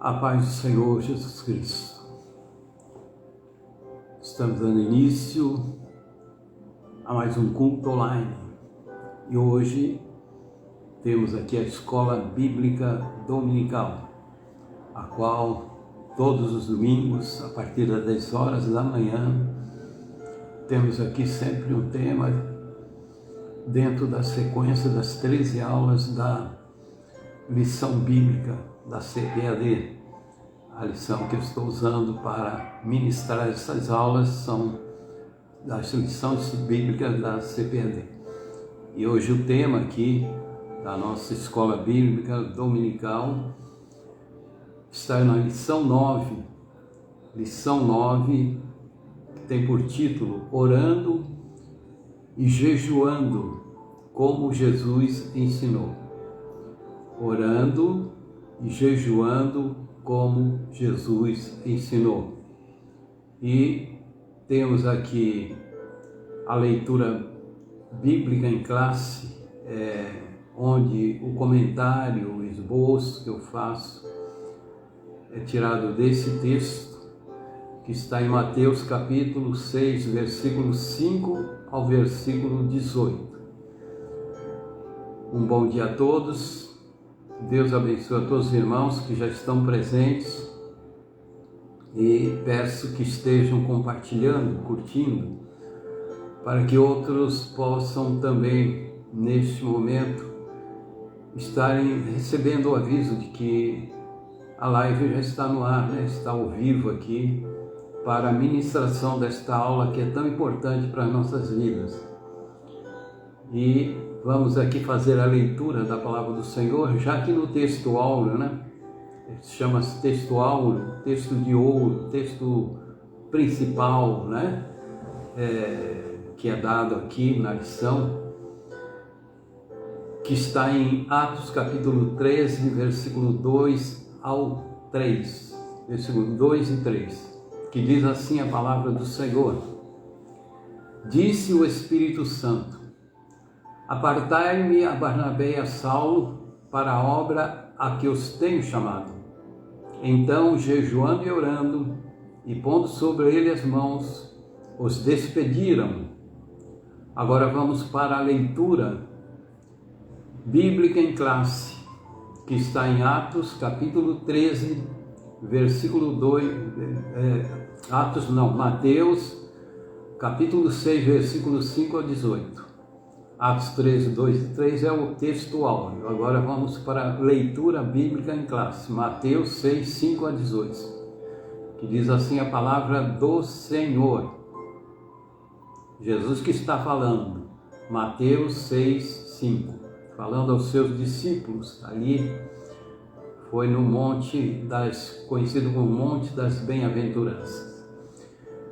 A paz do Senhor Jesus Cristo. Estamos dando início a mais um culto online. E hoje temos aqui a Escola Bíblica Dominical, a qual todos os domingos, a partir das 10 horas da manhã, temos aqui sempre um tema dentro da sequência das 13 aulas da lição bíblica da CPAD. A lição que eu estou usando para ministrar essas aulas são das lições bíblicas da CPAD. E hoje o tema aqui da nossa Escola Bíblica Dominical está na lição 9. Lição 9, que tem por título Orando e Jejuando, como Jesus ensinou. Orando e jejuando como Jesus ensinou. E temos aqui a leitura bíblica em classe, onde o comentário, o esboço que eu faço é tirado desse texto, que está em Mateus capítulo 6, versículo 5 ao versículo 18. Um bom dia a todos. Deus abençoe a todos os irmãos que já estão presentes e peço que estejam compartilhando, curtindo, para que outros possam também, neste momento, estarem recebendo o aviso de que a live já está no ar, está ao vivo aqui, para a ministração desta aula que é tão importante para as nossas vidas. E vamos aqui fazer a leitura da palavra do Senhor, já que no texto áureo, chama-se texto áureo, texto de ouro, texto principal, que é dado aqui na lição, que está em Atos capítulo 13, versículo 2 ao 3, versículo 2 e 3, que diz assim a palavra do Senhor. Disse o Espírito Santo: Apartai-me a Barnabé e a Saulo para a obra a que os tenho chamado. Então, jejuando e orando, e pondo sobre ele as mãos, os despediram. Agora vamos para a leitura bíblica em classe, que está em Atos capítulo 13, versículo 2, Mateus capítulo 6, versículo 5 a 18. Atos 13, 2 e 3 é o texto áureo. Agora vamos para a leitura bíblica em classe. Mateus 6, 5 a 18. Que diz assim a palavra do Senhor. Jesus que está falando. Mateus 6, 5. Falando aos seus discípulos. Ali foi no monte conhecido como Monte das Bem-aventuranças.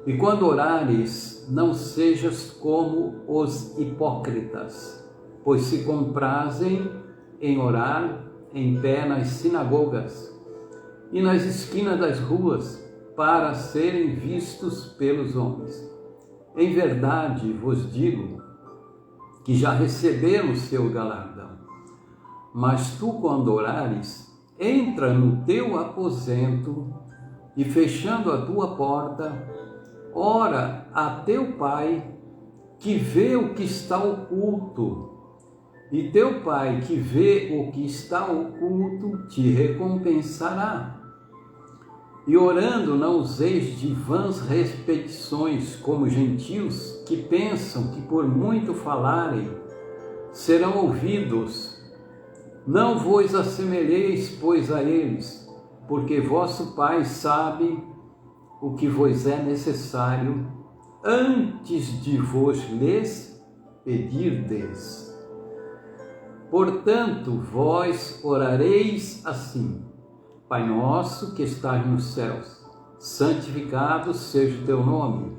E quando orares, não sejas como os hipócritas, pois se comprazem em orar em pé nas sinagogas e nas esquinas das ruas, para serem vistos pelos homens. Em verdade vos digo que já receberam o seu galardão. Mas tu, quando orares, entra no teu aposento e, fechando a tua porta, ora a teu Pai, que vê o que está oculto, e teu Pai, que vê o que está oculto, te recompensará. E orando, não useis de vãs repetições, como gentios, que pensam que por muito falarem serão ouvidos. Não vos assemelheis, pois, a eles, porque vosso Pai sabe o que vos é necessário antes de vos lhes pedirdes. Portanto, vós orareis assim: Pai nosso que estás nos céus, santificado seja o teu nome.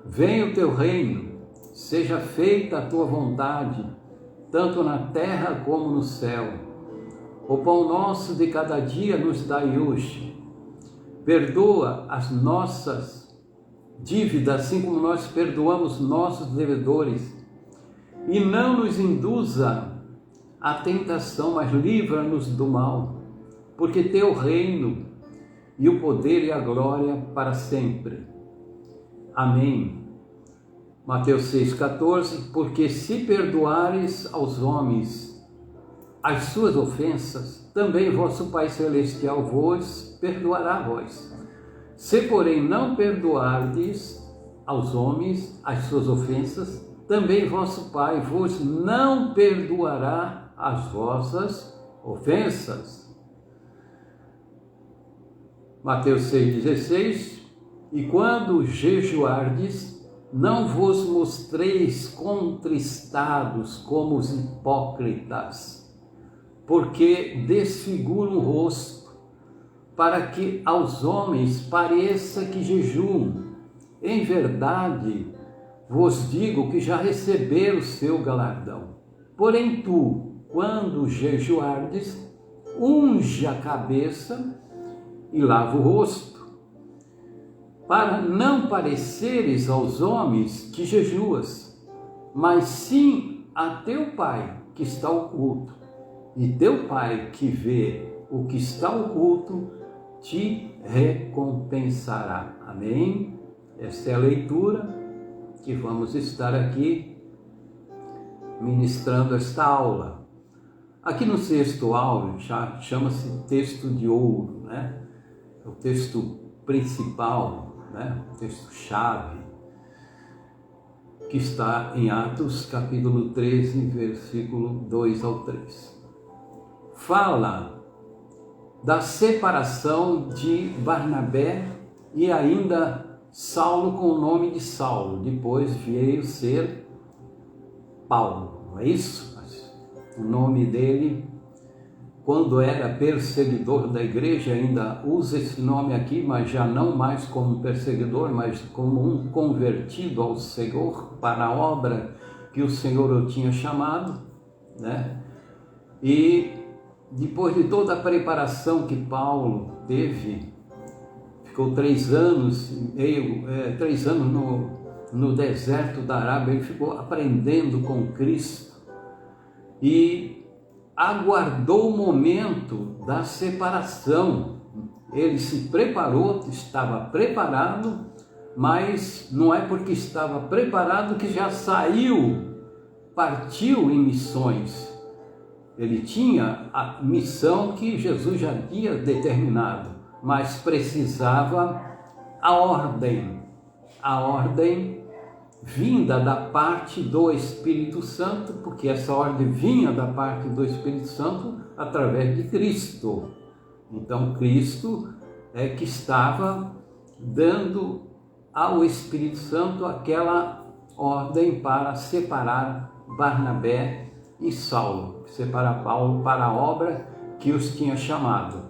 Venha o teu reino, seja feita a tua vontade, tanto na terra como no céu. O pão nosso de cada dia nos dai hoje. Perdoa as nossas dívidas, assim como nós perdoamos nossos devedores. E não nos induza à tentação, mas livra-nos do mal. Porque teu reino e o poder e a glória para sempre. Amém. Mateus 6,14, porque se perdoares aos homens as suas ofensas, também vosso Pai Celestial vos perdoará a vós. Se, porém, não perdoardes aos homens as suas ofensas, também vosso Pai vos não perdoará as vossas ofensas. Mateus 6,16, e quando jejuardes, não vos mostreis contristados como os hipócritas, porque desfiguram o rosto, para que aos homens pareça que jejuam. Em verdade, vos digo que já receberam o seu galardão. Porém tu, quando jejuardes, unge a cabeça e lava o rosto, para não pareceres aos homens que jejuas, mas sim a teu Pai que está oculto. E teu Pai que vê o que está oculto te recompensará. Amém? Esta é a leitura que vamos estar aqui ministrando esta aula. Aqui no sexto áudio chama-se texto de ouro, né? É o texto principal, né? O texto-chave, que está em Atos, capítulo 13, versículo 2 ao 3. Fala da separação de Barnabé e ainda Saulo com o nome de Saulo. Depois veio ser Paulo, não é isso? O nome dele, quando era perseguidor da igreja, ainda usa esse nome aqui, mas já não mais como perseguidor, mas como um convertido ao Senhor, para a obra que o Senhor o tinha chamado, né? E depois de toda a preparação que Paulo teve, ficou 3 anos no deserto da Arábia, ele ficou aprendendo com Cristo e aguardou o momento da separação. Ele se preparou, estava preparado, mas não é porque estava preparado que já partiu em missões. Ele tinha a missão que Jesus já tinha determinado, mas precisava a ordem vinda da parte do Espírito Santo, porque essa ordem vinha da parte do Espírito Santo através de Cristo. Então Cristo é que estava dando ao Espírito Santo aquela ordem para separar Barnabé e Saulo, separar Paulo para a obra que os tinha chamado.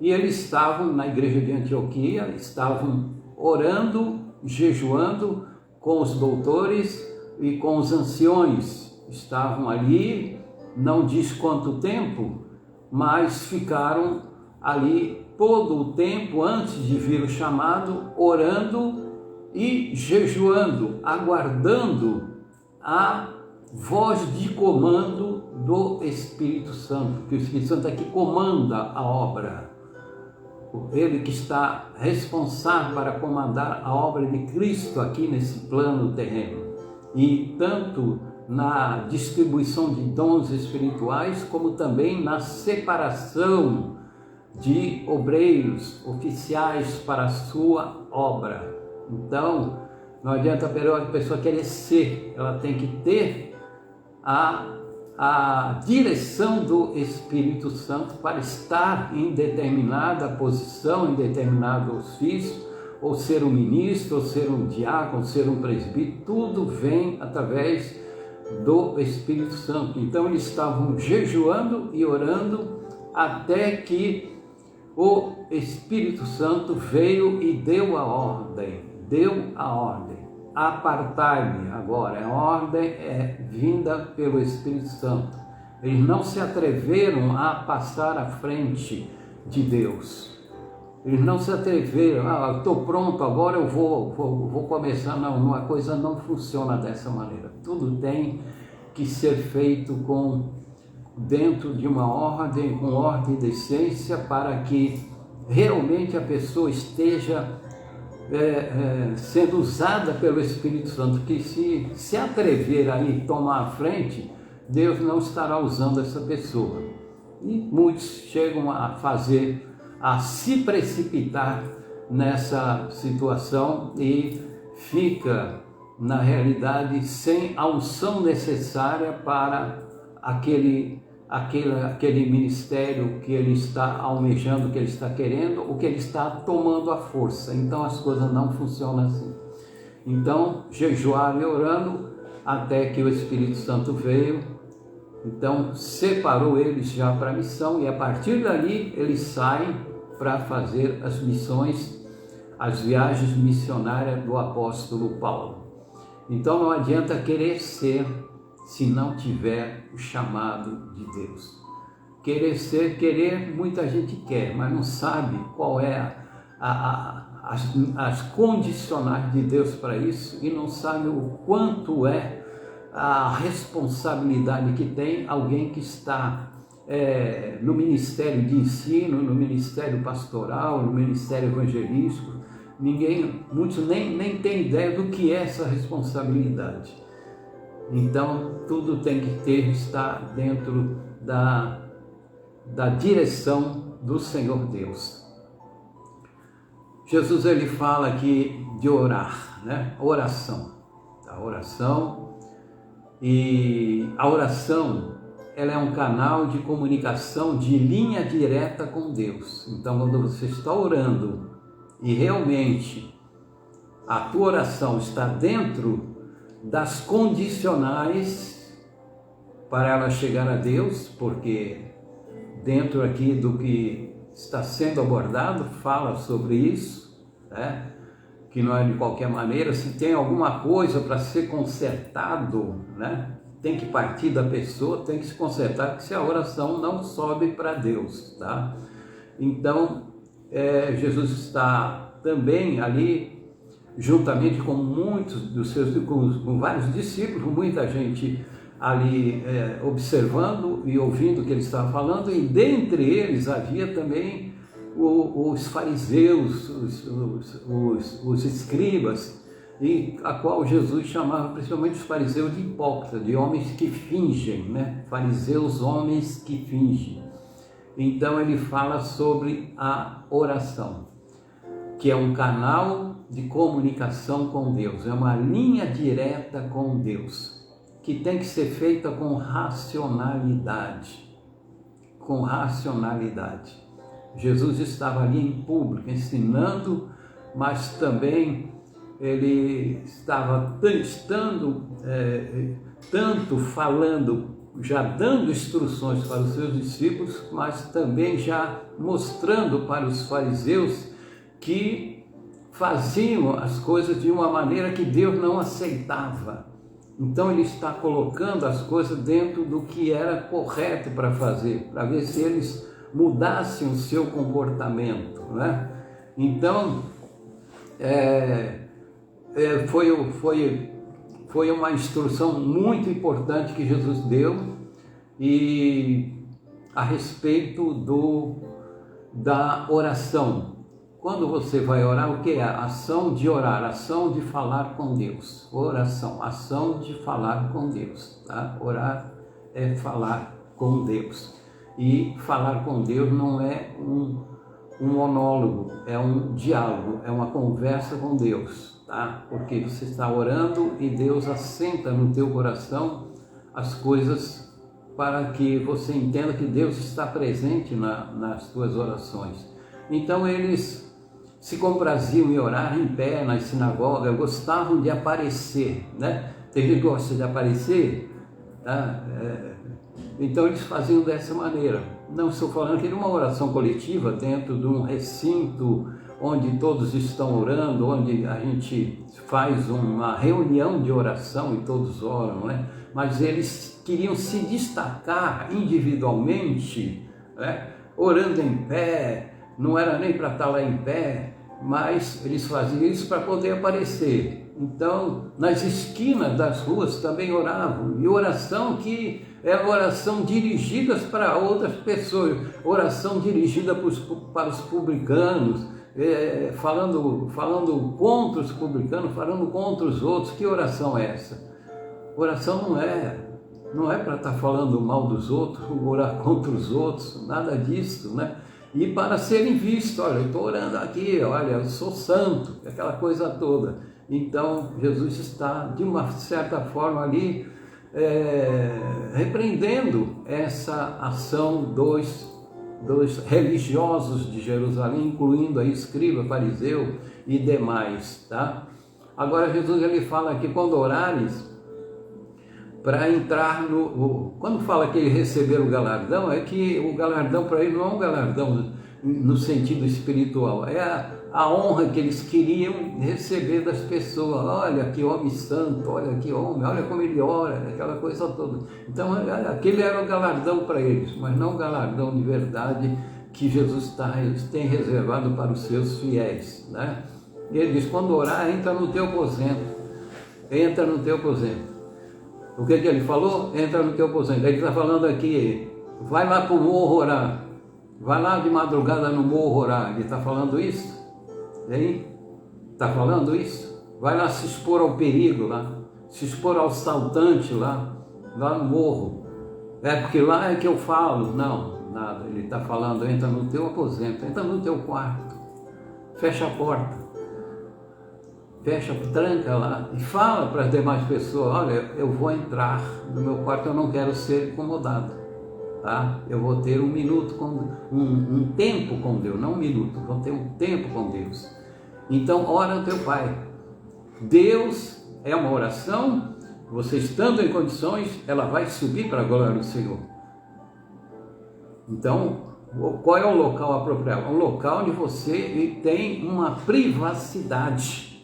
E eles estavam na igreja de Antioquia, estavam orando, jejuando com os doutores e com os anciões. Estavam ali, não diz quanto tempo, mas ficaram ali todo o tempo antes de vir o chamado, orando e jejuando, aguardando a voz de comando do Espírito Santo, que o Espírito Santo é que comanda a obra. Ele que está responsável para comandar a obra de Cristo aqui nesse plano terreno. E tanto na distribuição de dons espirituais, como também na separação de obreiros, oficiais para a sua obra. Então, não adianta a pessoa querer ser, ela tem que ter a direção do Espírito Santo para estar em determinada posição, em determinado ofício, ou ser um ministro, ou ser um diácono, ou ser um presbítero, tudo vem através do Espírito Santo. Então eles estavam jejuando e orando até que o Espírito Santo veio e deu a ordem, apartai-me agora. A ordem é vinda pelo Espírito Santo. Eles não se atreveram a passar à frente de Deus. Eles não se atreveram, estou pronto, agora eu vou começar. Não, a coisa não funciona dessa maneira. Tudo tem que ser feito dentro de uma ordem, com ordem e decência, para que realmente a pessoa esteja sendo usada pelo Espírito Santo, que se atrever a ir tomar a frente, Deus não estará usando essa pessoa. E muitos chegam a se precipitar nessa situação e fica, na realidade, sem a unção necessária para aquele ministério que ele está almejando, que ele está querendo, o que ele está tomando à força. Então as coisas não funcionam assim. Então, jejuaram e orando até que o Espírito Santo veio. Então, separou eles já para a missão, e a partir dali eles saem para fazer as missões, as viagens missionárias do apóstolo Paulo. Então não adianta querer ser se não tiver o chamado de Deus. Querer muita gente quer, mas não sabe qual é as condicionais de Deus para isso, e não sabe o quanto é a responsabilidade que tem alguém que está no ministério de ensino, no ministério pastoral, no ministério evangelístico. Muitos nem têm ideia do que é essa responsabilidade. Então, tudo tem que estar dentro da direção do Senhor Deus. Jesus, ele fala aqui de orar, né? Oração. E a oração, ela é um canal de comunicação de linha direta com Deus. Então, quando você está orando e realmente a tua oração está dentro das condicionais para ela chegar a Deus, porque dentro aqui do que está sendo abordado fala sobre isso, né? Que não é de qualquer maneira. Se tem alguma coisa para ser consertado, né? Tem que partir da pessoa, tem que se consertar, porque se a oração não sobe para Deus, tá? Então, Jesus está também ali, juntamente com muitos dos seus, com vários discípulos, muita gente ali observando e ouvindo o que ele estava falando, e dentre eles havia também os fariseus, os escribas, e a qual Jesus chamava principalmente os fariseus de hipócritas, de homens que fingem, né? Fariseus, homens que fingem. Então ele fala sobre a oração, que é um canal de comunicação com Deus, é uma linha direta com Deus, que tem que ser feita com racionalidade. Jesus estava ali em público ensinando, mas também ele estava tanto falando, já dando instruções para os seus discípulos, mas também já mostrando para os fariseus que faziam as coisas de uma maneira que Deus não aceitava. Então ele está colocando as coisas dentro do que era correto para fazer, para ver se eles mudassem o seu comportamento, né? Então foi uma instrução muito importante que Jesus deu, e a respeito da oração. Quando você vai orar, o que é? A ação de orar, ação de falar com Deus. Oração, ação de falar com Deus, tá? Orar é falar com Deus. E falar com Deus não é um monólogo, é um diálogo, é uma conversa com Deus, tá? Porque você está orando e Deus assenta no teu coração as coisas para que você entenda que Deus está presente nas tuas orações. Então eles se compraziam em orar em pé nas sinagogas, gostavam de aparecer, né? Tem gente que gosta de aparecer, tá? Então eles faziam dessa maneira. Não estou falando que era uma oração coletiva dentro de um recinto onde todos estão orando, onde a gente faz uma reunião de oração e todos oram, né? Mas eles queriam se destacar individualmente, né? Orando em pé. Não era nem para estar lá em pé, mas eles faziam isso para poder aparecer. Então, nas esquinas das ruas também oravam, e oração que é oração dirigida para outras pessoas, oração dirigida para os publicanos, falando contra os publicanos, falando contra os outros. Que oração é essa? Oração não é para estar falando mal dos outros, orar contra os outros, nada disso, né? E para serem vistos, olha, eu estou orando aqui, olha, eu sou santo, aquela coisa toda. Então, Jesus está, de uma certa forma ali, repreendendo essa ação dos religiosos de Jerusalém, incluindo aí escriba, fariseu e demais, tá? Agora, Jesus ele fala que quando orares, para entrar quando fala que ele receberam o galardão, é que o galardão para ele não é um galardão no sentido espiritual, é a honra que eles queriam receber das pessoas. Olha que homem santo, olha que homem, olha como ele ora, aquela coisa toda. Então aquele era o galardão para eles, mas não o galardão de verdade que Jesus tem reservado para os seus fiéis, né? E ele diz, quando orar, entra no teu aposento, entra no teu aposento. O que ele falou? Entra no teu aposento. Ele está falando aqui, vai lá para o morro orar, vai lá de madrugada no morro orar. Ele está falando isso? Hein? Está falando isso? Vai lá se expor ao perigo lá, se expor ao assaltante lá no morro. É porque lá é que eu falo. Não, nada. Ele está falando, entra no teu aposento, entra no teu quarto, fecha a porta. Fecha, tranca lá e fala para as demais pessoas, olha, eu vou entrar no meu quarto, eu não quero ser incomodado, tá? Eu vou ter um minuto, um tempo com Deus, não um minuto, vou ter um tempo com Deus. Então, ora ao teu Pai. Deus é uma oração, você estando em condições, ela vai subir para a glória do Senhor. Então, qual é o local apropriado? É um local onde você tem uma privacidade.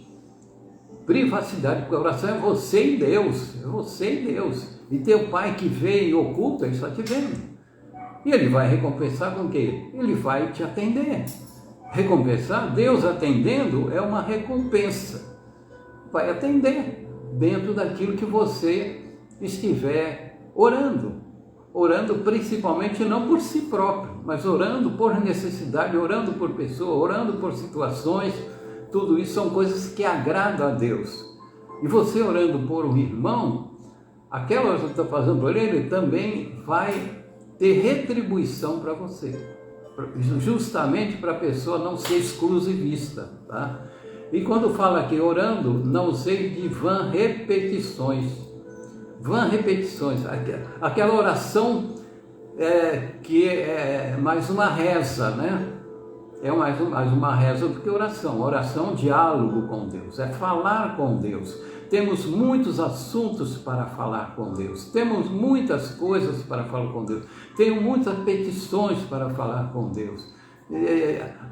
Privacidade, porque a oração é você e Deus, é você e Deus. E teu Pai que vê e oculta, ele está te vendo. E ele vai recompensar com o quê? Ele vai te atender. Recompensar, Deus atendendo é uma recompensa. Vai atender dentro daquilo que você estiver orando. Orando principalmente não por si próprio, mas orando por necessidade, orando por pessoa, orando por situações. Tudo isso são coisas que agradam a Deus. E você orando por um irmão, aquela que você está fazendo por ele também vai ter retribuição para você. Justamente para a pessoa não ser exclusivista, tá? E quando fala aqui orando, não usei de vã repetições. Vã repetições. Aquela oração que é mais uma reza, né? É mais uma reza do que oração. Oração é um diálogo com Deus, é falar com Deus. Temos muitos assuntos para falar com Deus, temos muitas coisas para falar com Deus, tenho muitas petições para falar com Deus.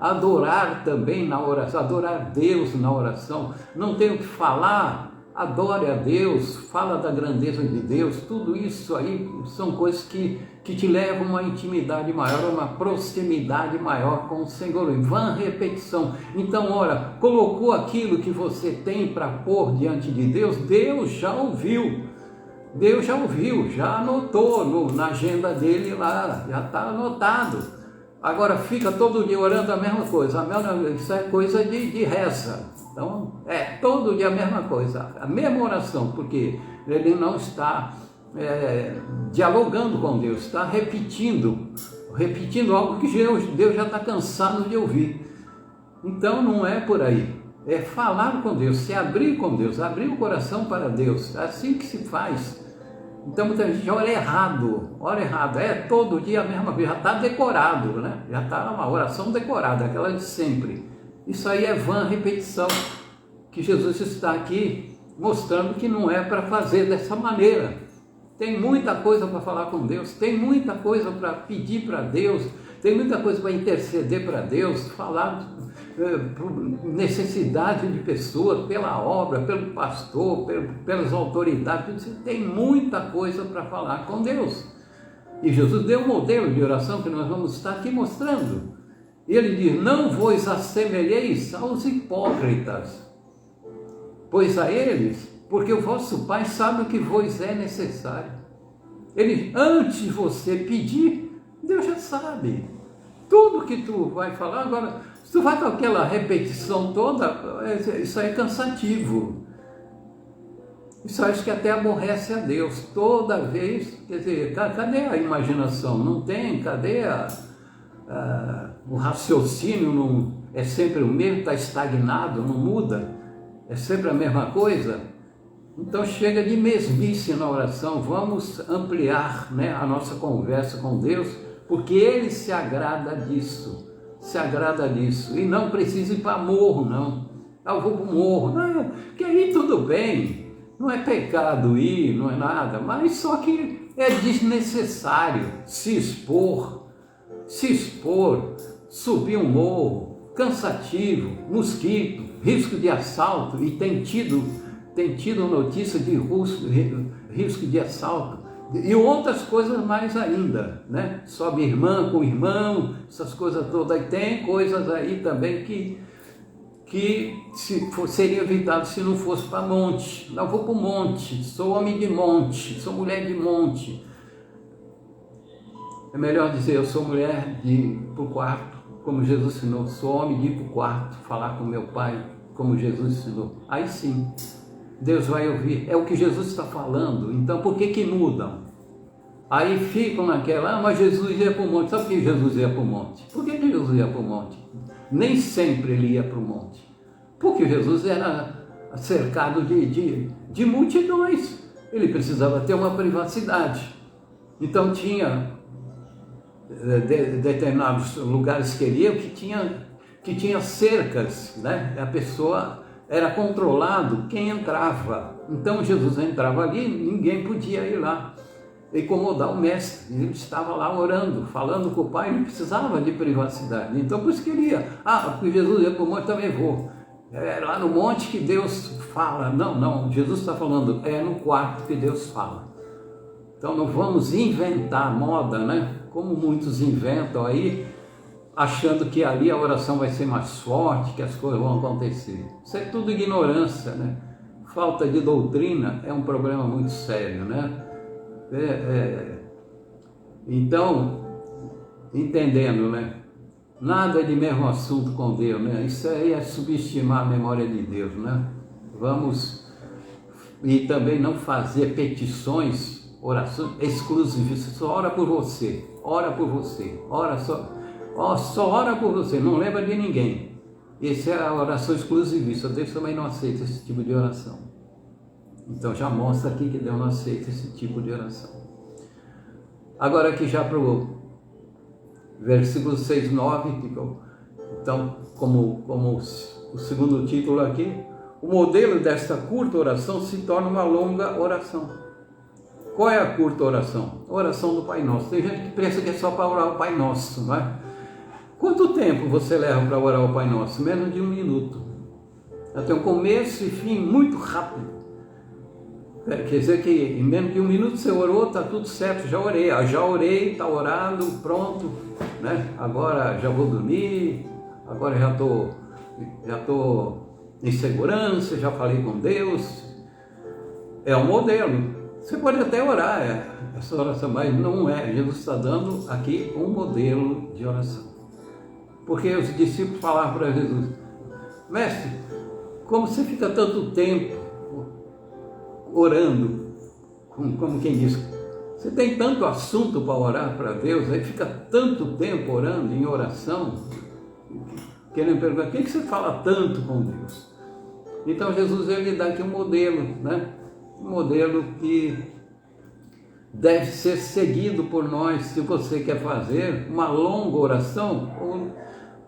Adorar também na oração, adorar Deus na oração. Não tenho que falar, adore a Deus, fala da grandeza de Deus. Tudo isso aí são coisas que te levam a uma intimidade maior, uma proximidade maior com o Senhor. Vã repetição. Então, ora, colocou aquilo que você tem para pôr diante de Deus, Deus já ouviu. Deus já ouviu, já anotou na agenda dele lá, já está anotado. Agora fica todo dia orando a mesma coisa. Isso é coisa de reza. Então, todo dia a mesma coisa, a mesma oração, porque ele não está dialogando com Deus, está repetindo algo que Deus já está cansado de ouvir. Então, não é por aí. É falar com Deus, se abrir com Deus, abrir o coração para Deus. É assim que se faz. Então, muita gente ora errado. Todo dia a mesma coisa, já está decorado, né? Já está uma oração decorada, aquela de sempre. Isso aí é vã repetição, que Jesus está aqui mostrando que não é para fazer dessa maneira. Tem muita coisa para falar com Deus, tem muita coisa para pedir para Deus, tem muita coisa para interceder para Deus, falar por necessidade de pessoas, pela obra, pelo pastor, pelas autoridades. Tem muita coisa para falar com Deus. E Jesus deu um modelo de oração que nós vamos estar aqui mostrando. E ele diz, não vos assemelheis aos hipócritas, pois a eles, porque o vosso Pai sabe o que vos é necessário. Ele, antes de você pedir, Deus já sabe. Tudo que tu vai falar, agora, se tu vai com aquela repetição toda, isso aí é cansativo. Isso acho que até aborrece a Deus. Toda vez, quer dizer, cadê a imaginação? Não tem, cadê o raciocínio? Não, é sempre o mesmo, está estagnado, não muda, é sempre a mesma coisa. Então chega de mesmice na oração, vamos ampliar, né, a nossa conversa com Deus, porque Ele se agrada disso, e não precisa ir para morro, não. Eu vou para o morro, não, que aí tudo bem, não é pecado ir, não é nada, mas só que é desnecessário se expor, subir um morro, cansativo, mosquito, risco de assalto, e tem tido notícia de risco de assalto, e outras coisas mais ainda, né? Sobe irmã com irmão, essas coisas todas, aí tem coisas aí também que seria evitado se não fosse para monte. Eu vou para o monte, sou homem de monte, sou mulher de monte. É melhor dizer, eu sou mulher de ir para o quarto, como Jesus ensinou, sou homem de ir para o quarto, falar com meu pai, como Jesus ensinou. Aí sim, Deus vai ouvir, é o que Jesus está falando. Então por que mudam? Aí ficam naquela, mas Jesus ia para o monte. Sabe por que Jesus ia para o monte? Por que Jesus ia para o monte? Nem sempre ele ia para o monte, porque Jesus era cercado de multidões, ele precisava ter uma privacidade. Então tinha determinados lugares que ele ia que tinha cercas, né? A pessoa era controlado quem entrava. Então Jesus entrava ali, ninguém podia ir lá incomodar o mestre. Ele estava lá orando, falando com o Pai, não precisava de privacidade. Então por isso que ele ia. Porque Jesus ia para o monte, também vou. É lá no monte que Deus fala. Não, Jesus está falando, é no quarto que Deus fala. Então não vamos inventar moda, né? Como muitos inventam aí, achando que ali a oração vai ser mais forte, que as coisas vão acontecer. Isso é tudo ignorância, né? Falta de doutrina é um problema muito sério, né? Então, entendendo, né? Nada de mesmo assunto com Deus, né? Isso aí é subestimar a memória de Deus, né? Vamos, e também não fazer petições, orações exclusivistas. Só ora por você, só ora por você, não lembra de ninguém. Essa é a oração exclusivista. Deus também não aceita esse tipo de oração. Então já mostra aqui que Deus não aceita esse tipo de oração. Agora aqui já para o versículo 6, 9, então como o segundo título aqui, o modelo desta curta oração se torna uma longa oração. Qual é a curta oração? A oração do Pai Nosso. Tem gente que pensa que é só para orar o Pai Nosso, não é? Quanto tempo você leva para orar o Pai Nosso? Menos de 1 minuto. Até um começo e fim muito rápido. Quer dizer que em menos de 1 minuto você orou, está tudo certo, já orei, está orado, pronto, né? Agora já vou dormir, agora já estou em segurança, já falei com Deus. É um modelo. Você pode até orar essa oração, mas não é. Jesus está dando aqui um modelo de oração. Porque os discípulos falaram para Jesus: mestre, como você fica tanto tempo orando, como quem diz, você tem tanto assunto para orar para Deus, aí fica tanto tempo orando em oração, querendo perguntar, por que você fala tanto com Deus? Então Jesus ele dá aqui um modelo, né? Um modelo que deve ser seguido por nós, se você quer fazer uma longa oração,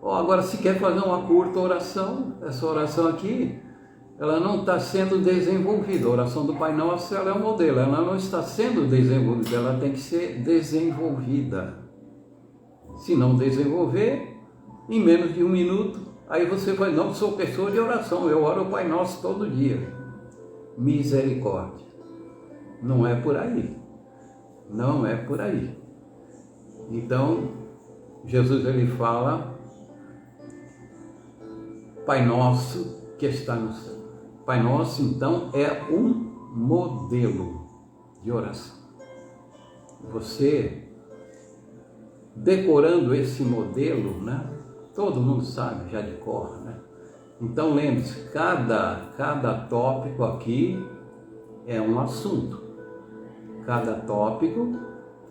ou agora se quer fazer uma curta oração. Essa oração aqui, ela não está sendo desenvolvida. A oração do Pai Nosso, ela é um modelo, ela não está sendo desenvolvida, ela tem que ser desenvolvida. Se não desenvolver, em menos de 1 minuto, aí você vai, não sou pessoa de oração, eu oro o Pai Nosso todo dia. Misericórdia. Não é por aí. Não é por aí. Então, Jesus ele fala, Pai Nosso que está no céu. Pai Nosso, então, é um modelo de oração. você decorando esse modelo, né? Todo mundo sabe já de cor, né? Então lembre-se, cada tópico aqui é um assunto. Cada tópico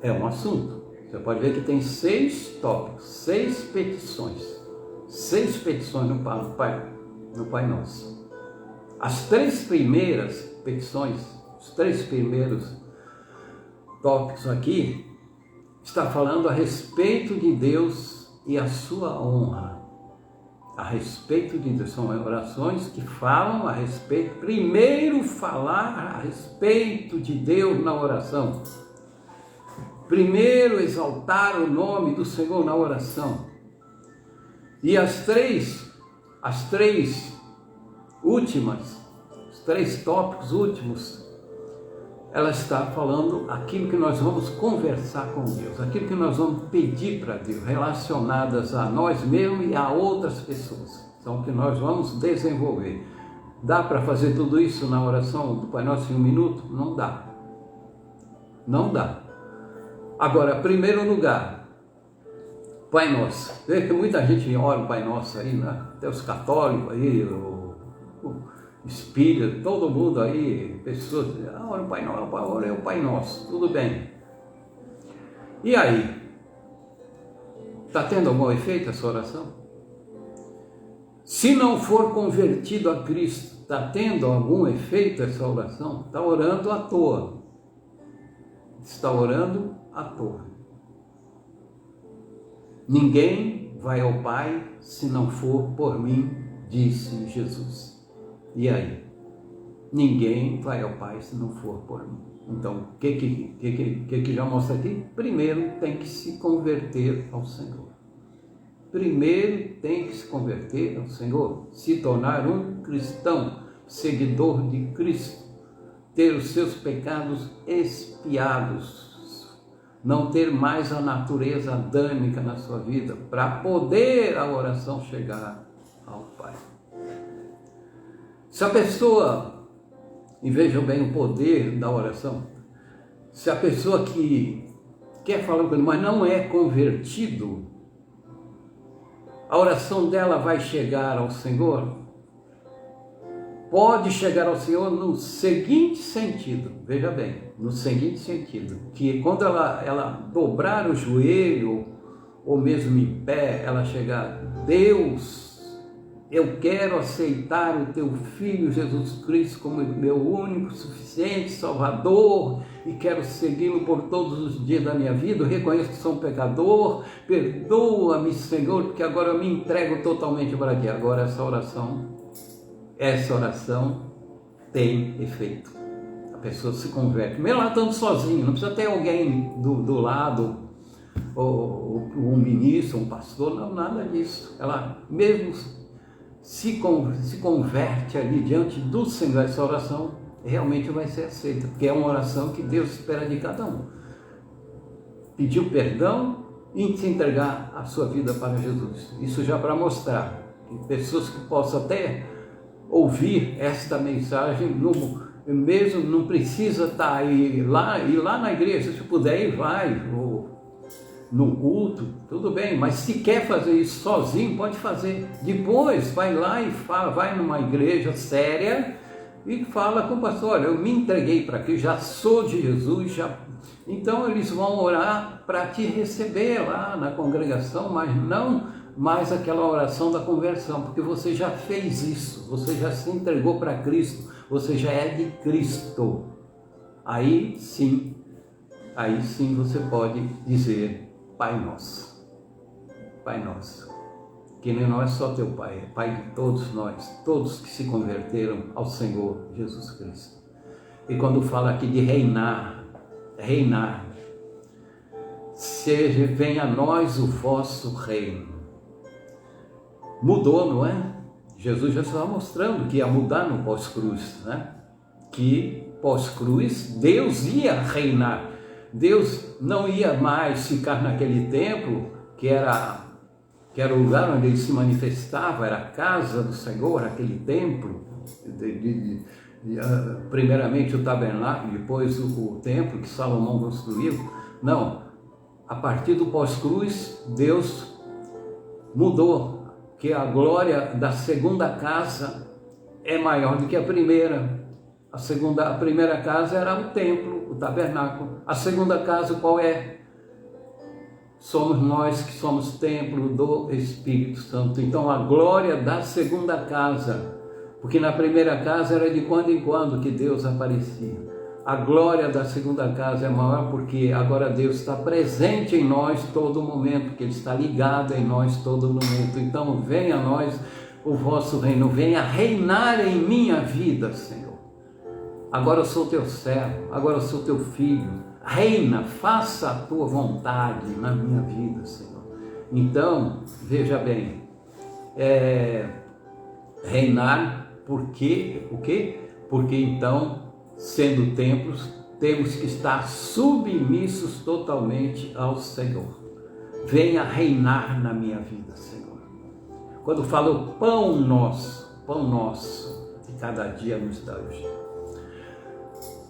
é um assunto. Você pode ver que tem 6 tópicos, 6 petições. 6 petições no Pai Nosso. As 3 primeiras petições, os 3 primeiros tópicos aqui, está falando a respeito de Deus e a sua honra. A respeito de Deus. São orações que falam a respeito, primeiro falar a respeito de Deus na oração. Primeiro exaltar o nome do Senhor na oração. E as três últimas, os 3 tópicos últimos, ela está falando aquilo que nós vamos conversar com Deus, aquilo que nós vamos pedir para Deus, relacionadas a nós mesmos e a outras pessoas. São o que nós vamos desenvolver. Dá para fazer tudo isso na oração do Pai Nosso em 1 minuto? Não dá. Não dá. Agora, em primeiro lugar, Pai Nosso. Vê que muita gente ora o Pai Nosso aí, né? Até os católicos aí, o espírita, todo mundo aí, pessoas, ora o Pai Nosso, ora o Pai Nosso, tudo bem. E aí? Está tendo algum efeito essa oração? Se não for convertido a Cristo, está tendo algum efeito essa oração? Está orando à toa. Está orando à toa. Ninguém vai ao Pai se não for por mim, disse Jesus. E aí? Ninguém vai ao Pai se não for por mim. Então, o que já mostra aqui? Primeiro tem que se converter ao Senhor. Primeiro tem que se converter ao Senhor, se tornar um cristão, seguidor de Cristo, ter os seus pecados expiados, não ter mais a natureza adâmica na sua vida, para poder a oração chegar ao Pai. Se a pessoa, e vejam bem o poder da oração, se a pessoa que quer falar com ele, mas não é convertido, a oração dela vai chegar ao Senhor? Pode chegar ao Senhor no seguinte sentido, veja bem, no seguinte sentido, que quando ela dobrar o joelho, ou mesmo em pé, ela chegar, Deus, eu quero aceitar o teu Filho Jesus Cristo como meu único, suficiente Salvador e quero segui-lo por todos os dias da minha vida. Eu reconheço que sou um pecador, perdoa-me, Senhor, porque agora eu me entrego totalmente para ti. Agora essa oração tem efeito. A pessoa se converte, mesmo ela estando sozinha, não precisa ter alguém do lado, ou um ministro, um pastor, não, nada disso. Ela mesmo se converte ali diante do Senhor. Essa oração realmente vai ser aceita, porque é uma oração que Deus espera de cada um. Pediu perdão e se entregar a sua vida para Jesus. Isso já para mostrar que pessoas que possam até ouvir esta mensagem, mesmo não precisa estar aí lá na igreja, se puder ir, vai, no culto, tudo bem, mas se quer fazer isso sozinho, pode fazer. Depois vai lá e fala, vai numa igreja séria e fala com o pastor, olha, eu me entreguei para aqui, já sou de Jesus, então eles vão orar para te receber lá na congregação, mas não mais aquela oração da conversão, porque você já fez isso, você já se entregou para Cristo, você já é de Cristo. Aí sim você pode dizer, Pai Nosso, Pai Nosso, que não é só teu Pai, é Pai de todos nós, todos que se converteram ao Senhor Jesus Cristo. E quando fala aqui de reinar, venha a nós o vosso reino. Mudou, não é? Jesus já estava mostrando que ia mudar no pós-cruz, né? Que pós-cruz Deus ia reinar. Deus não ia mais ficar naquele templo, que era o lugar onde ele se manifestava, era a casa do Senhor, aquele templo, primeiramente o tabernáculo, depois o templo que Salomão construiu, Não, a partir do pós-cruz, Deus mudou, que a glória da segunda casa é maior do que a primeira. A primeira casa era o templo, o tabernáculo. A segunda casa qual é? Somos nós que somos templo do Espírito Santo. Então a glória da segunda casa, porque na primeira casa era de quando em quando que Deus aparecia. A glória da segunda casa é maior porque agora Deus está presente em nós todo momento, que Ele está ligado em nós todo momento. Então venha a nós o vosso reino, venha reinar em minha vida, Senhor. Agora eu sou teu servo, agora eu sou teu filho. Reina, faça a tua vontade na minha vida, Senhor. Então, veja bem, reinar, porque, o quê? Porque então, sendo templos, temos que estar submissos totalmente ao Senhor. Venha reinar na minha vida, Senhor. Quando falo pão nosso, de cada dia nos dá hoje.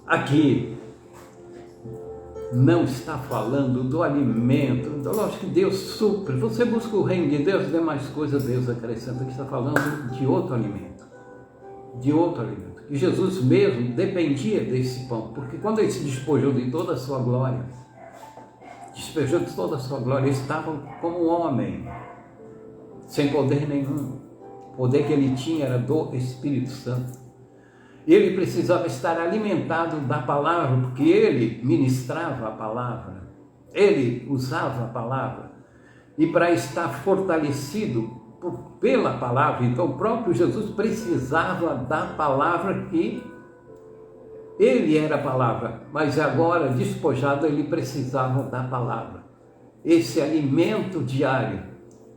Aqui, não está falando do alimento, lógico que Deus supre, você busca o reino de Deus, as demais coisas Deus acrescenta, que está falando de outro alimento, e Jesus mesmo dependia desse pão, porque quando Ele se despojou de toda a sua glória, Ele estava como um homem, sem poder nenhum, o poder que Ele tinha era do Espírito Santo. Ele precisava estar alimentado da palavra, porque Ele ministrava a palavra, Ele usava a palavra, e para estar fortalecido pela palavra, então o próprio Jesus precisava da palavra, que Ele era a palavra, mas agora despojado Ele precisava da palavra, esse alimento diário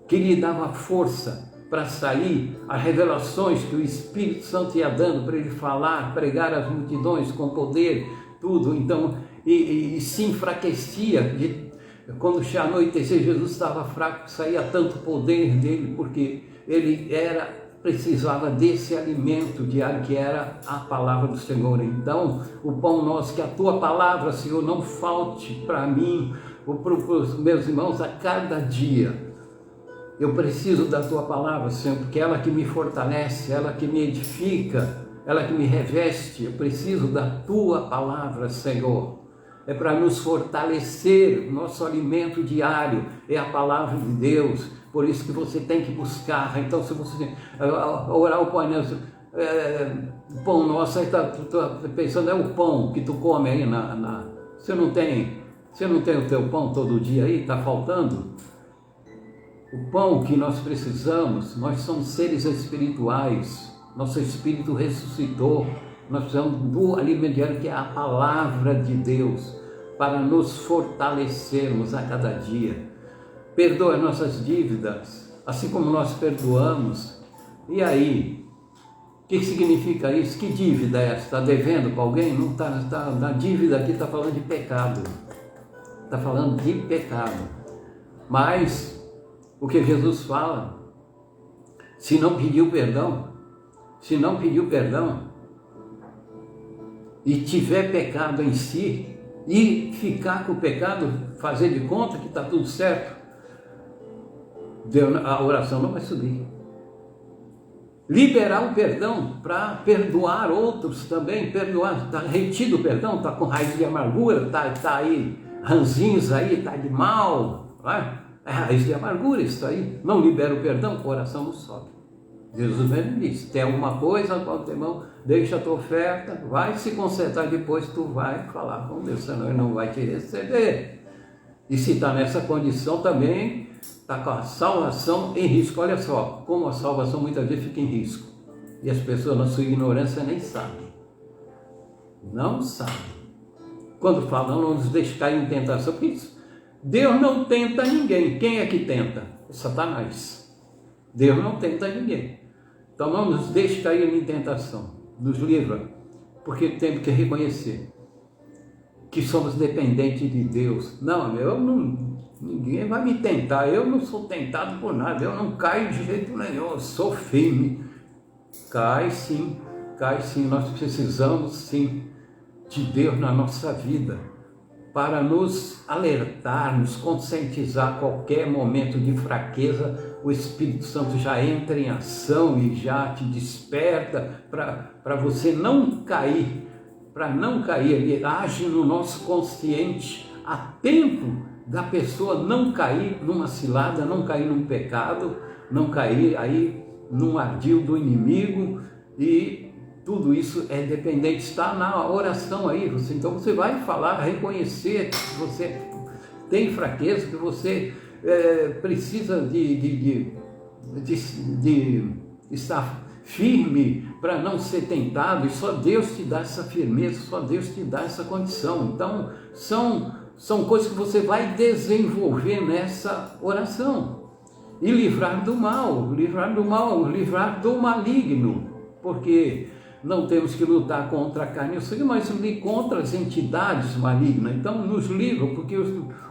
que lhe dava força para sair as revelações que o Espírito Santo ia dando para ele falar, pregar às multidões com poder, tudo. Então, e se enfraquecia, quando anoitecia, Jesus estava fraco, saía tanto poder dele, porque ele precisava desse alimento diário que era a palavra do Senhor. Então, o pão nosso, que a tua palavra, Senhor, não falte para mim, ou para os meus irmãos a cada dia. Eu preciso da tua palavra, Senhor, porque ela que me fortalece, ela que me edifica, ela que me reveste. Eu preciso da tua palavra, Senhor. É para nos fortalecer, nosso alimento diário é a palavra de Deus. Por isso que você tem que buscar. Então, se você orar o Pai Nosso, o pão nosso, aí está pensando, é o pão que tu come aí Você não tem o teu pão todo dia aí, está faltando? O pão que nós precisamos, nós somos seres espirituais, nosso espírito ressuscitou, nós precisamos do alimento diário, que é a palavra de Deus, para nos fortalecermos a cada dia. Perdoa as nossas dívidas, assim como nós perdoamos. E aí, o que significa isso? Que dívida é essa? Está devendo para alguém? Não está, na dívida aqui está falando de pecado, está falando de pecado, mas o que Jesus fala, se não pediu perdão e tiver pecado em si e ficar com o pecado, fazer de conta que está tudo certo, a oração não vai subir. Liberar o perdão para perdoar outros também, perdoar, está retido o perdão, está com raiz de amargura, está aí, ranzinhos aí, está de mal, não é? É raiz de amargura isso aí, não libera o perdão, o coração não sobe. Jesus mesmo disse, tem alguma coisa com o teu irmão, deixa a tua oferta, vai se consertar, depois tu vai falar com Deus, senão Ele não vai te receber. E se está nessa condição também, está com a salvação em risco. Olha só, como a salvação muitas vezes fica em risco, e as pessoas na sua ignorância nem sabem, não sabem. Quando falam, não nos deixe cair em tentação, porque isso, Deus não tenta ninguém. Quem é que tenta? É Satanás. Deus não tenta ninguém. Então não nos deixe cair em tentação. Nos livra. Porque temos que reconhecer que somos dependentes de Deus. Não, ninguém vai me tentar. Eu não sou tentado por nada. Eu não caio de jeito nenhum. Eu sou firme. Cai sim. Nós precisamos sim de Deus na nossa vida. para nos alertar, nos conscientizar a qualquer momento de fraqueza. O Espírito Santo já entra em ação e já te desperta para você não cair, ele age no nosso consciente a tempo da pessoa não cair numa cilada, não cair num pecado, não cair aí num ardil do inimigo, e tudo isso é dependente, está na oração aí. Então você vai falar, reconhecer que você tem fraqueza, que você precisa de estar firme para não ser tentado, e só Deus te dá essa firmeza, só Deus te dá essa condição. Então são coisas que você vai desenvolver nessa oração, e livrar do mal, livrar do maligno, porque não temos que lutar contra a carne e o sangue, mas contra as entidades malignas. Então nos livra, porque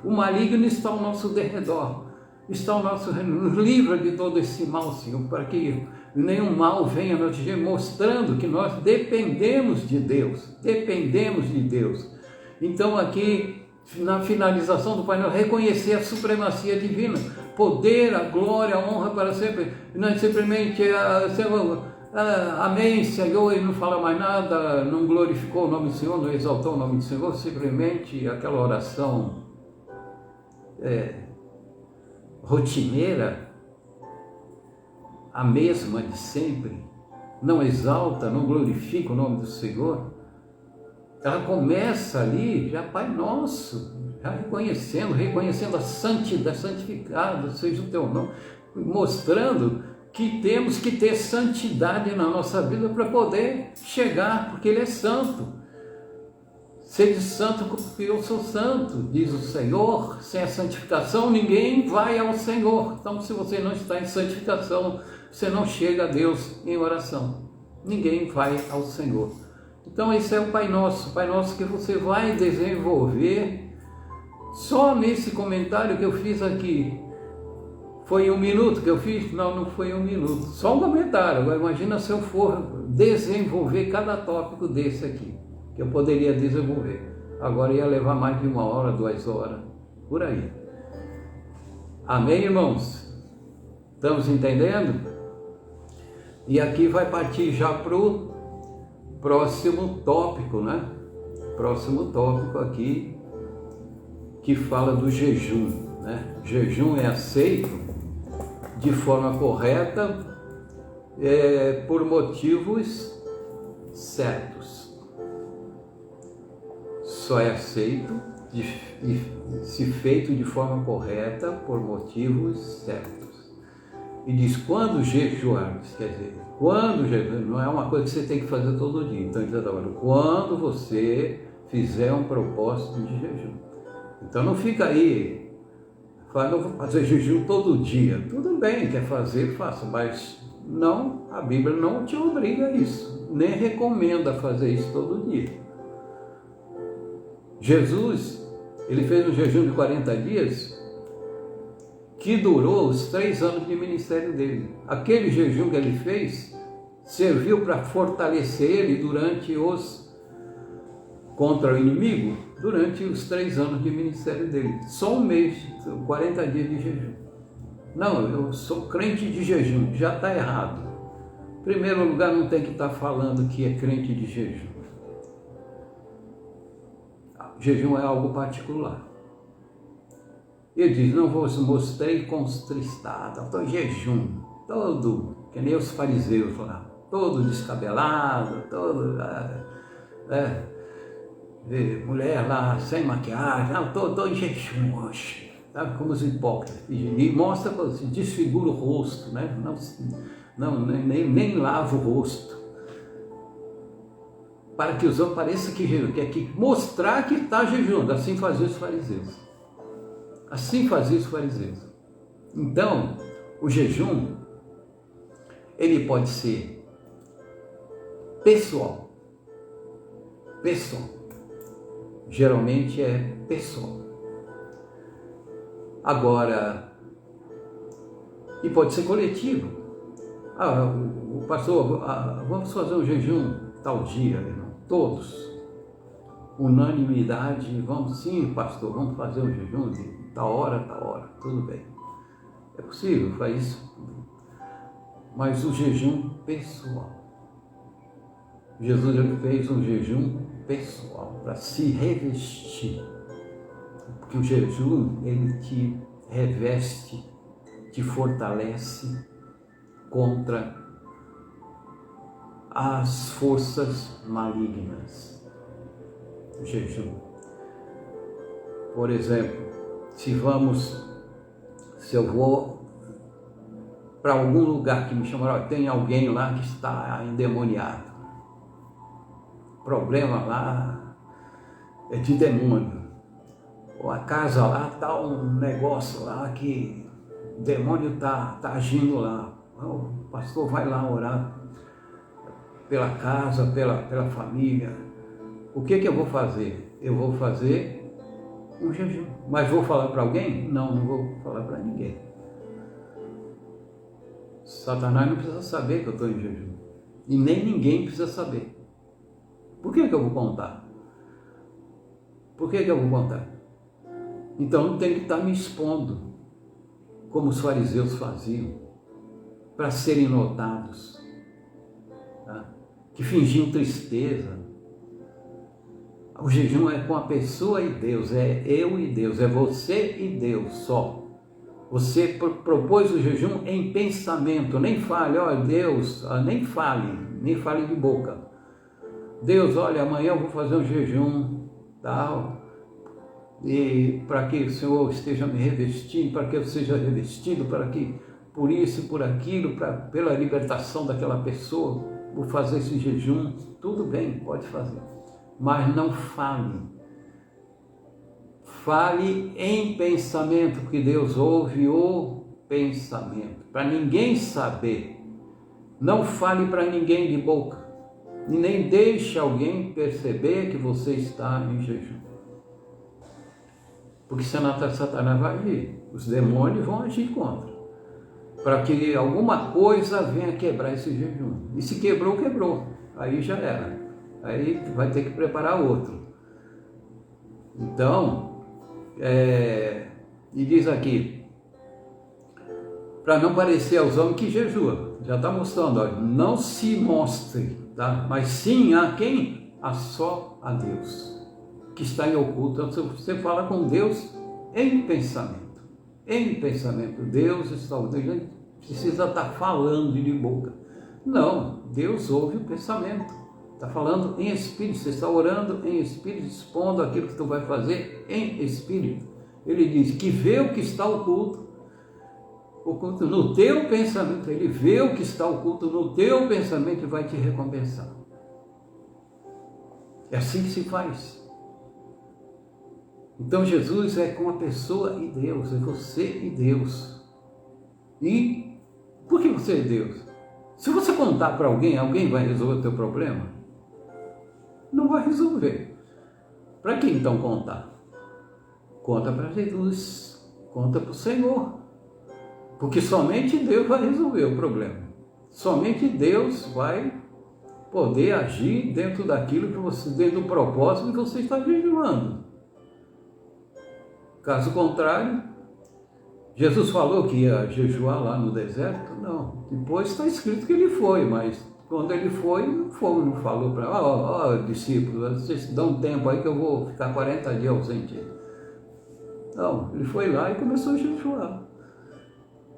o maligno está ao nosso derredor, nos livra de todo esse mal, Senhor, para que nenhum mal venha nos atingir, mostrando que nós dependemos de Deus. Então aqui, na finalização do Pai Nosso, reconhecer a supremacia divina, poder, a glória, a honra para sempre, não é simplesmente amém, Senhor, e não fala mais nada, não glorificou o nome do Senhor, não exaltou o nome do Senhor, simplesmente aquela oração rotineira, a mesma de sempre, não exalta, não glorifica o nome do Senhor. Ela começa ali, já Pai Nosso, já reconhecendo a santidade, santificado seja o teu nome, mostrando que temos que ter santidade na nossa vida para poder chegar, porque Ele é santo. Sede santo porque eu sou santo, diz o Senhor. Sem a santificação ninguém vai ao Senhor. Então, se você não está em santificação, você não chega a Deus em oração. Ninguém vai ao Senhor. Então esse é o Pai Nosso que você vai desenvolver só nesse comentário que eu fiz aqui. Foi 1 minuto que eu fiz? Não foi 1 minuto, só um comentário. Agora imagina se eu for desenvolver cada tópico desse aqui, que eu poderia desenvolver. Agora ia levar mais de 1 hora, 2 horas, por aí. Amém, irmãos? Estamos entendendo? E aqui vai partir já para o próximo tópico, né? Próximo tópico aqui, que fala do jejum, né? Jejum é aceito de forma correta por motivos certos. Só é aceito se feito de forma correta por motivos certos. E diz, quando jejuarmos, quer dizer, quando jejuar, não é uma coisa que você tem que fazer todo dia. Então, quando você fizer um propósito de jejum. Então não fica aí, fala, eu vou fazer jejum todo dia. Tudo bem, quer fazer, faça, mas não, a Bíblia não te obriga a isso, nem recomenda fazer isso todo dia. Jesus, ele fez um jejum de 40 dias, que durou os 3 anos de ministério dele. Aquele jejum que ele fez serviu para fortalecer ele contra o inimigo, durante os 3 anos de ministério dele. Só 1 mês, 40 dias de jejum. Não, eu sou crente de jejum, já está errado. Em primeiro lugar, não tem que estar falando que é crente de jejum. Jejum é algo particular. Ele diz, não vos mostrei contristado, estou em jejum, todo, que nem os fariseus lá, todo descabelado, todo, mulher lá sem maquiagem, não, estou em jejum hoje, sabe, como os hipócritas, e mostra, desfigura o rosto, né? nem lava o rosto, para que os outros pareçam que jejum, que mostrar que está jejuando, assim faziam os fariseus. Assim fazia os fariseus. Então, o jejum, ele pode ser pessoal. Geralmente é pessoal. Agora, e pode ser coletivo. O pastor, vamos fazer um jejum tal dia, irmão. Todos. unanimidade, vamos sim, pastor, vamos fazer um jejum de tal hora, tudo bem. É possível, faz isso. Mas o jejum pessoal. Jesus ele fez um jejum pessoal para se revestir. Porque o jejum, ele te reveste, te fortalece contra as forças malignas. O jejum. Por exemplo, se eu vou para algum lugar que me chamaram, tem alguém lá que está endemoniado. O problema lá é de demônio. Ou a casa lá está um negócio lá que o demônio está agindo lá. O pastor vai lá orar pela casa, pela família. O que eu vou fazer? Eu vou fazer um jejum. Mas vou falar para alguém? Não vou falar para ninguém. Satanás não precisa saber que eu estou em jejum. E nem ninguém precisa saber. Por que eu vou contar? Por que eu vou contar? Então não tem que estar me expondo, como os fariseus faziam, para serem notados, tá? Que fingiam tristeza. O jejum é com a pessoa e Deus, é eu e Deus, é você e Deus só. Você propôs o jejum em pensamento, nem fale, ó Deus, nem fale de boca. Deus, olha, amanhã eu vou fazer um jejum, tal, e para que o Senhor esteja me revestindo, para que eu seja revestido, para que por isso e por aquilo, pela libertação daquela pessoa, vou fazer esse jejum, tudo bem, pode fazer, mas não fale. Fale em pensamento, porque Deus ouve o pensamento, para ninguém saber. Não fale para ninguém de boca, e nem deixe alguém perceber que você está em jejum. Porque senão Satanás vai agir, os demônios vão agir contra, para que alguma coisa venha quebrar esse jejum. E se quebrou, quebrou, aí já era, aí vai ter que preparar outro. Então, e diz aqui, para não parecer aos homens que jejua, já está mostrando, ó, não se mostre, tá? Mas sim a quem? Só a Deus, que está em oculto. Então, você fala com Deus em pensamento. Em pensamento. Deus está ouvindo. Precisa estar falando de boca. Não, Deus ouve o pensamento. Está falando em espírito. Você está orando em espírito, expondo aquilo que tu vai fazer em espírito. Ele diz que vê o que está oculto no teu pensamento. Ele vê o que está oculto no teu pensamento e vai te recompensar. É assim que se faz. Então Jesus é com a pessoa e Deus, é você e Deus. E por que você é Deus? Se você contar para alguém, alguém vai resolver o teu problema? Não vai resolver. Para que então contar? Conta para Jesus, conta para o Senhor. Porque somente Deus vai resolver o problema. Somente Deus vai poder agir dentro daquilo que você, dentro do propósito que você está jejuando. Caso contrário, Jesus falou que ia jejuar lá no deserto? Não. Depois está escrito que ele foi, mas quando ele foi, não falou para discípulos, vocês dão tempo aí que eu vou ficar 40 dias ausente. Não, ele foi lá e começou a jejuar.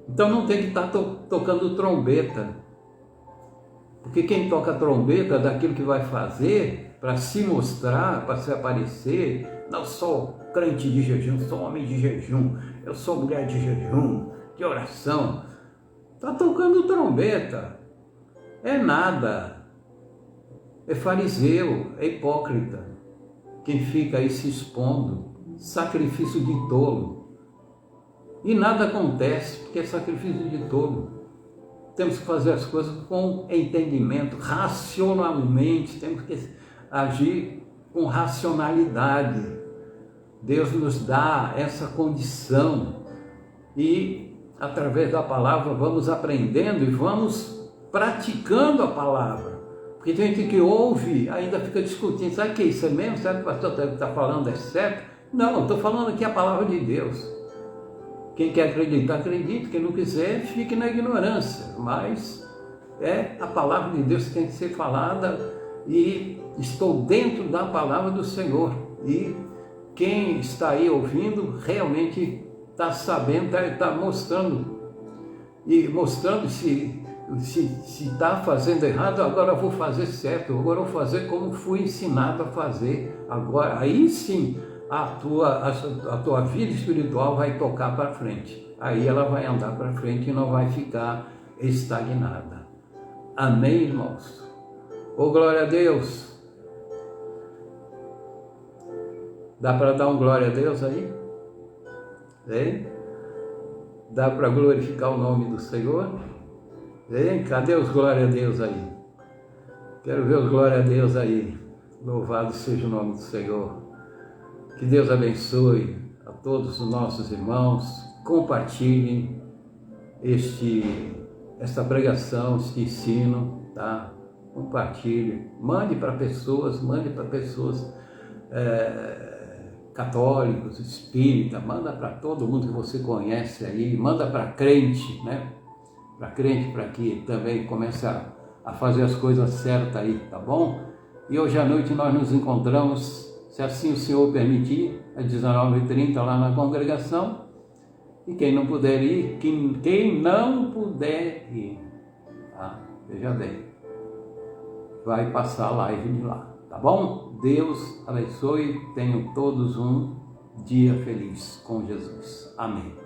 Então não tem que estar tocando trombeta, porque quem toca trombeta daquilo que vai fazer para se mostrar, para se aparecer, não sou crente de jejum, sou homem de jejum, eu sou mulher de jejum, de oração, está tocando trombeta, é nada, é fariseu, é hipócrita, quem fica aí se expondo, sacrifício de tolo. E nada acontece, porque é sacrifício de tolo. Temos que fazer as coisas com entendimento, racionalmente, temos que agir com racionalidade. Deus nos dá essa condição e, através da palavra, vamos aprendendo e vamos praticando a palavra. Porque tem gente que ouve, ainda fica discutindo, sabe o que é isso mesmo? Sabe o que o pastor está falando é certo? Não, estou falando aqui a palavra de Deus. Quem quer acreditar, acredita. Quem não quiser, fique na ignorância. Mas é a palavra de Deus que tem que ser falada e estou dentro da palavra do Senhor. E quem está aí ouvindo realmente está sabendo, está mostrando. E mostrando se está fazendo errado, agora eu vou fazer certo, agora eu vou fazer como fui ensinado a fazer. Agora, aí sim, a tua vida espiritual vai tocar para frente. Aí ela vai andar para frente e não vai ficar estagnada. Amém, irmãos? Oh, glória a Deus! Dá para dar um glória a Deus aí? Hein? Dá para glorificar o nome do Senhor? Hein? Cadê os glória a Deus aí? Quero ver os glória a Deus aí. Louvado seja o nome do Senhor. Que Deus abençoe a todos os nossos irmãos. Compartilhem esta pregação, este ensino, tá? Compartilhe. Mande para pessoas católicos, espíritas, manda para todo mundo que você conhece aí, manda para crente, né? Para crente, para que também comece a fazer as coisas certas aí, tá bom? E hoje à noite nós nos encontramos, se assim o Senhor permitir, às 19h30 lá na congregação. E quem não puder ir, quem não puder ir, tá? Veja bem, vai passar a live de lá, tá bom? Deus abençoe, tenham todos um dia feliz com Jesus. Amém.